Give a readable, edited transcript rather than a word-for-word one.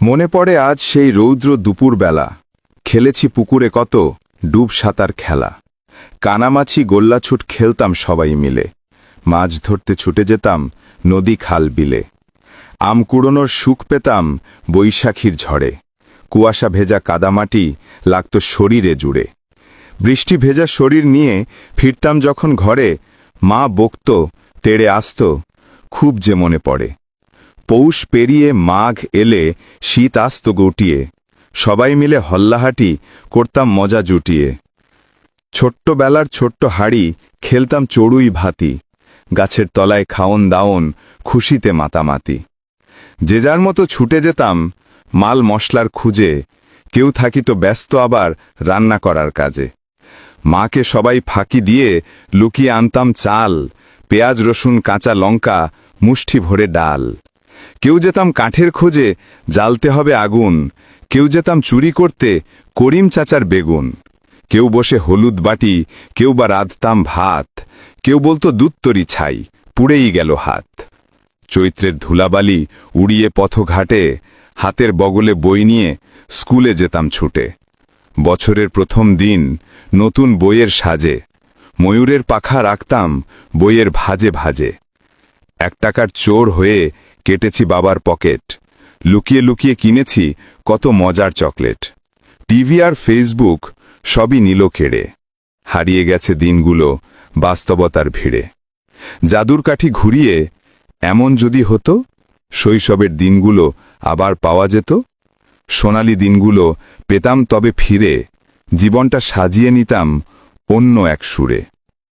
মনে পড়ে আজ সেই রৌদ্র দুপুরবেলা, খেলেছি পুকুরে কত ডুব সাঁতার খেলা। কানামাছি গোল্লাছুট খেলতাম সবাই মিলে, মাছ ধরতে ছুটে যেতাম নদী খাল বিলে। আম কুড়োনোর সুখ পেতাম বৈশাখীর ঝড়ে, কুয়াশা ভেজা কাদামাটি লাগত শরীরে জুড়ে। বৃষ্টি ভেজা শরীর নিয়ে ফিরতাম যখন ঘরে, মা বকত তেড়ে আসত খুব যে মনে পড়ে। পৌষ পেরিয়ে মাঘ এলে শীত আসত গটিয়ে, সবাই মিলে হল্লাহাটি করতাম মজা জুটিয়ে। ছোট্টবেলার ছোট্ট হাড়ি খেলতাম চড়ুই ভাতি, গাছের তলায় খাওন দাওন খুশিতে মাতামাতি। যে যার মতো ছুটে যেতাম মাল মশলার খুঁজে, কেউ থাকিত ব্যস্ত আবার রান্না করার কাজে। মাকে সবাই ফাঁকি দিয়ে লুকিয়ে আনতাম চাল, পেঁয়াজ রসুন কাঁচা লঙ্কা মুষ্টি ভরে ডাল। কেউ যেতাম কাঠের খোঁজে, জ্বালতে হবে আগুন। কেউ যেতাম চুরি করতে করিম চাচার বেগুন। কেউ বসে হলুদ বাটি, কেউ বা রাঁধতাম ভাত। কেউ বলতো দুত্তরি ছাই, পুড়েই গেল হাত। চৈত্রের ধুলাবালি উড়িয়ে পথঘাটে, হাতের বগলে বই নিয়ে স্কুলে যেতাম ছুটে। বছরের প্রথম দিন নতুন বইয়ের সাজে, ময়ূরের পাখা রাখতাম বইয়ের ভাজে ভাজে। 1 টাকার চোর হয়ে কেটেছি বাবার পকেট, লুকিয়ে লুকিয়ে কিনেছি কত মজার চকলেট। টিভি আর ফেসবুক সবই নিল কেড়ে, হারিয়ে গেছে দিনগুলো বাস্তবতার ভিড়ে। জাদুর কাঠি ঘুরিয়ে এমন যদি হতো, শৈশবের দিনগুলো আবার পাওয়া যেত। সোনালি দিনগুলো পেতাম তবে ফিরে, জীবনটা সাজিয়ে নিতাম অন্য এক সুরে।